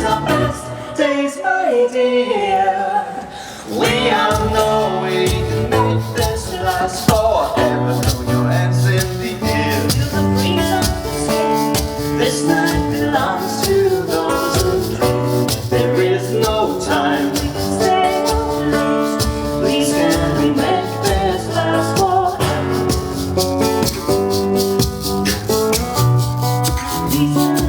our best days, my dear. We all know we can make this last forever. Throw your hands in the air. Feel the breeze on the sea. This night belongs to those who dream. There is no time. We can stay up late. Please can we make this last forever? Please can